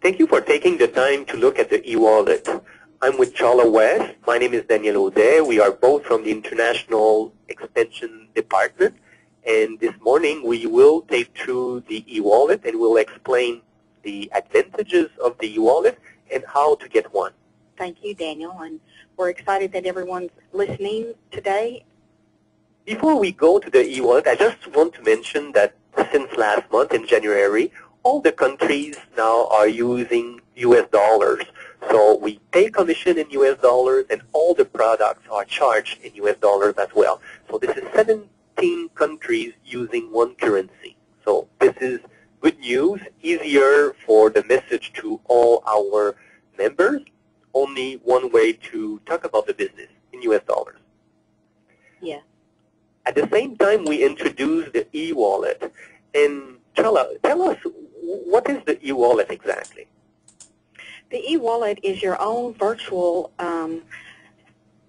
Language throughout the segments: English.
Thank you for taking the time to look at the e-wallet. I'm with Charla West. My name is Daniel Ode. We are both from the International Extension Department. And this morning we will take through the e-wallet and we'll explain the advantages of the e-wallet and how to get one. Thank you, Daniel. And we're excited that everyone's listening today. Before we go to the e-wallet, I just want to mention that since last month in January, all the countries now are using US dollars. So we pay commission in US dollars and all the products are charged in US dollars as well. So this is 17 countries using one currency. So this is good news, easier for the message to all our members. Only one way to talk about the business in US dollars. Yeah. At the same time, we introduced the e-wallet. And Charla, tell us, what is the e-wallet exactly? The e-wallet is your own virtual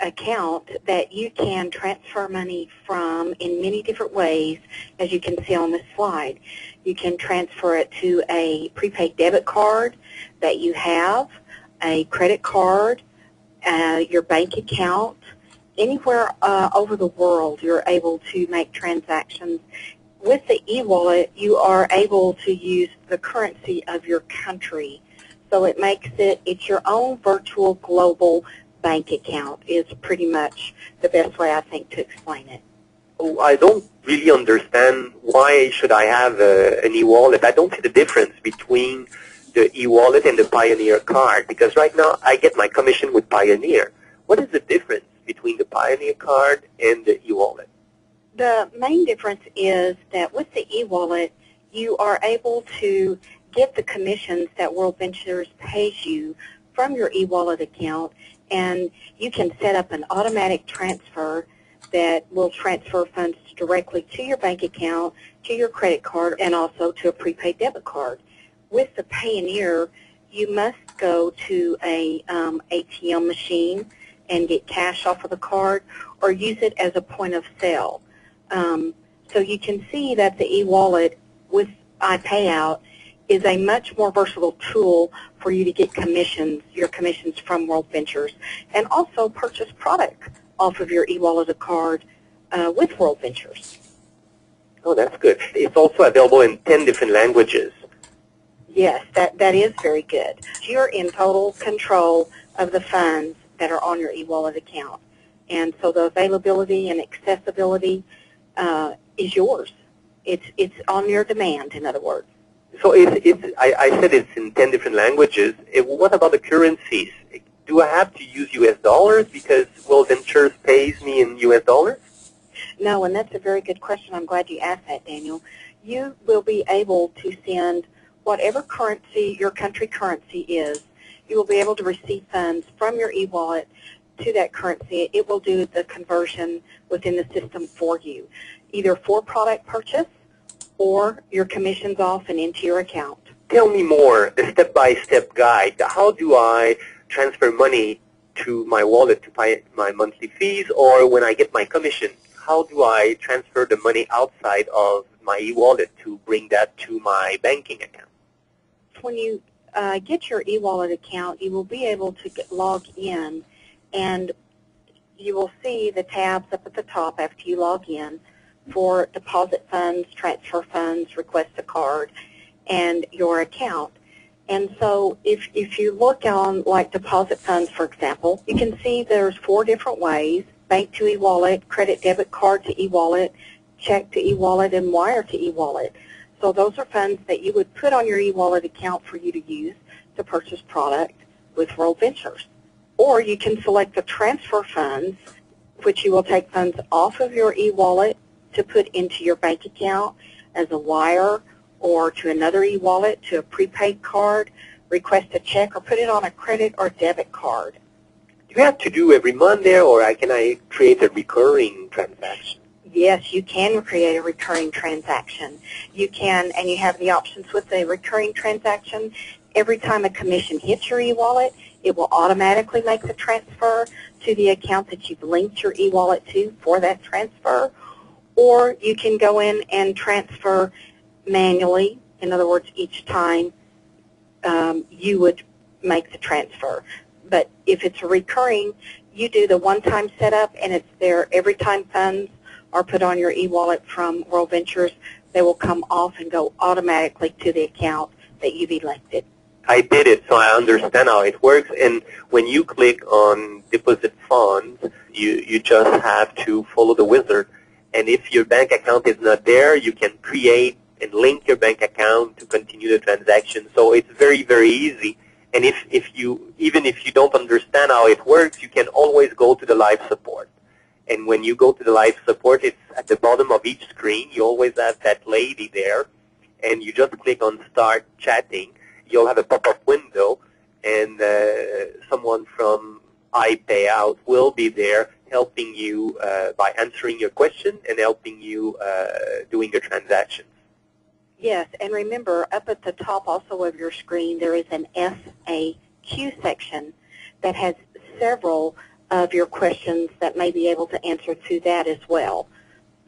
account that you can transfer money from in many different ways, as you can see on this slide. You can transfer it to a prepaid debit card that you have, a credit card, your bank account. Anywhere over the world, you're able to make transactions. With the e-wallet, you are able to use the currency of your country. So it makes it's your own virtual global bank account is pretty much the best way I think to explain it. Oh, I don't really understand why should I have an e-wallet. I don't see the difference between the e-wallet and the Pioneer card, because right now I get my commission with Pioneer. What is the difference between the Pioneer card and the e-wallet? The main difference is that with the e-wallet, you are able to get the commissions that World Ventures pays you from your e-wallet account, and you can set up an automatic transfer that will transfer funds directly to your bank account, to your credit card, and also to a prepaid debit card. With the Pioneer, you must go to a ATM machine and get cash off of the card, or use it as a point of sale. So you can see that the e-wallet with iPayout is a much more versatile tool for you to get commissions, your commissions from World Ventures, and also purchase product off of your e-wallet card with World Ventures. Oh, that's good. It's also available in 10 different languages. Yes, that is very good. You're in total control of the funds that are on your e-wallet account. And so the availability and accessibility is yours. It's on your demand, in other words. So I said it's in 10 different languages. What about the currencies? Do I have to use US dollars because World Ventures pays me in US dollars? No, and that's a very good question. I'm glad you asked that, Daniel. You will be able to send whatever currency your country currency is. You will be able to receive funds from your e-wallet to that currency. It will do the conversion within the system for you, either for product purchase or your commissions off and into your account. Tell me more, the step-by-step guide. How do I transfer money to my wallet to pay my monthly fees, or when I get my commission, how do I transfer the money outside of my e-wallet to bring that to my banking account? When you get your e-wallet account, you will be able to log in, and you will see the tabs up at the top after you log in for deposit funds, transfer funds, request a card, and your account. And so if you look on like deposit funds, for example, you can see there's 4 different ways: bank to e-wallet, credit debit card to e-wallet, check to e-wallet, and wire to e-wallet. So those are funds that you would put on your e-wallet account for you to use to purchase product with World Ventures. Or you can select the transfer funds, which you will take funds off of your e-wallet to put into your bank account as a wire, or to another e-wallet, to a prepaid card, request a check, or put it on a credit or debit card. Do you have to do every month there, or can I create a recurring transaction? Yes, you can create a recurring transaction. You can, and you have the options with the recurring transaction. Every time a commission hits your e-wallet, it will automatically make the transfer to the account that you've linked your e-wallet to for that transfer. Or you can go in and transfer manually. In other words, each time you would make the transfer. But if it's recurring, you do the one-time setup, and it's there every time funds are put on your e-wallet from World Ventures. They will come off and go automatically to the account that you've elected. I did it, so I understand how it works. And when you click on deposit funds, you just have to follow the wizard. And if your bank account is not there, you can create and link your bank account to continue the transaction. So it's very, very easy. And even if you don't understand how it works, you can always go to the live support. And when you go to the live support, it's at the bottom of each screen. You always have that lady there, and you just click on Start Chatting. You'll have a pop-up window, and someone from iPayout will be there helping you by answering your question and helping you doing your transactions. Yes, and remember, up at the top also of your screen, there is an FAQ section that has several of your questions that may be able to answer to that as well.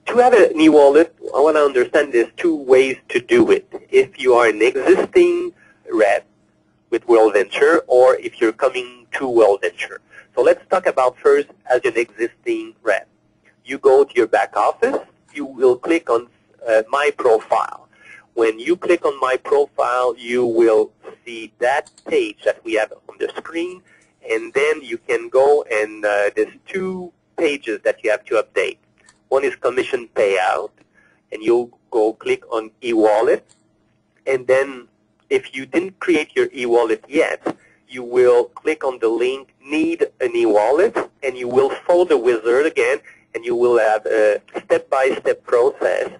To have an e-wallet, I want to understand there's two ways to do it. If you are an existing rep with World Venture, or if you're coming to World Venture. So let's talk about first as an existing rep. You go to your back office, you will click on My Profile. When you click on My Profile, you will see that page that we have on the screen, and then you can go and there's two pages that you have to update. One is commission payout, and you'll go click on e-wallet, and then if you didn't create your e-wallet yet, you will click on the link Need an e-wallet, and you will follow the wizard again, and you will have a step-by-step process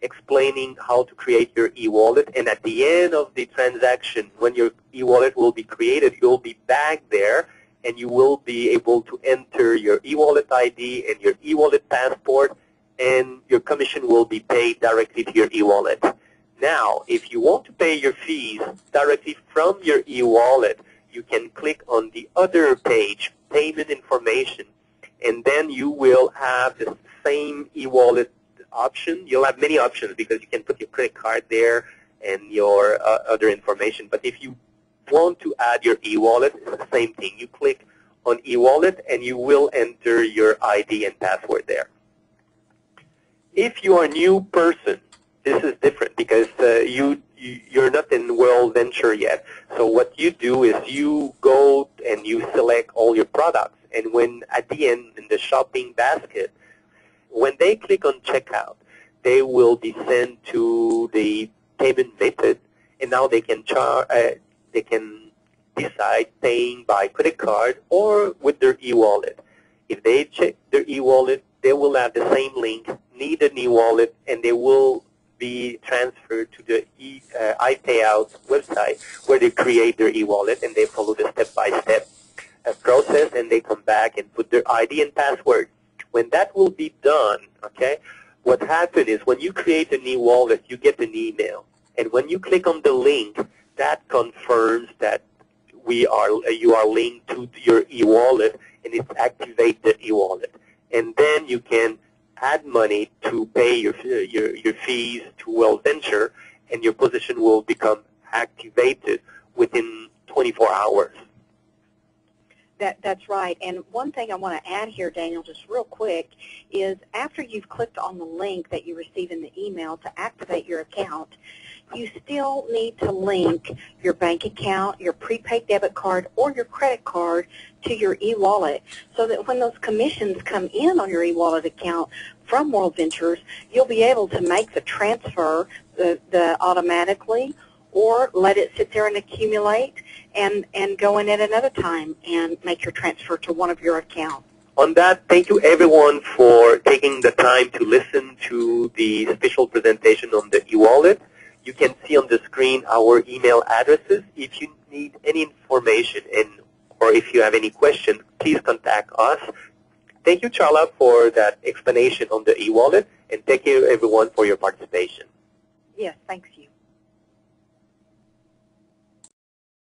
explaining how to create your e-wallet. And at the end of the transaction, when your e-wallet will be created, you'll be back there, and you will be able to enter your e-wallet ID and your e-wallet passport, and your commission will be paid directly to your e-wallet. Now, if you want to pay your fees directly from your e-wallet, you can click on the other page, Payment Information, and then you will have the same e-wallet option. You'll have many options because you can put your credit card there and your other information. But if you want to add your e-wallet, it's the same thing. You click on e-wallet and you will enter your ID and password there. If you are a new person, this is different because you're not in World Venture yet. So what you do is you go and you select all your products, and when at the end in the shopping basket, when they click on checkout, they will be sent to the payment method, and now they can decide paying by credit card or with their e-wallet. If they check their e-wallet, they will have the same link, Need an e-wallet, and they will be transferred to the iPayout website where they create their e-wallet, and they follow the step-by-step process, and they come back and put their ID and password. When that will be done, okay, what happens is when you create an e-wallet, you get an email. And when you click on the link, that confirms that you are linked to your e-wallet, and it activates the e-wallet. And then you can add money to pay your fees to World Venture, and your position will become activated within 24 hours. That's right. And one thing I want to add here, Daniel, just real quick, is after you've clicked on the link that you receive in the email to activate your account, you still need to link your bank account, your prepaid debit card, or your credit card to your e-wallet so that when those commissions come in on your e-wallet account from World Ventures, you'll be able to make the transfer automatically, or let it sit there and accumulate and go in at another time and make your transfer to one of your accounts. On that, thank you everyone for taking the time to listen to the special presentation on the e-wallet. You can see on the screen our email addresses. If you need any information or if you have any questions, please contact us. Thank you, Charla, for that explanation on the e-wallet, and thank you everyone for your participation. Yes, thanks you.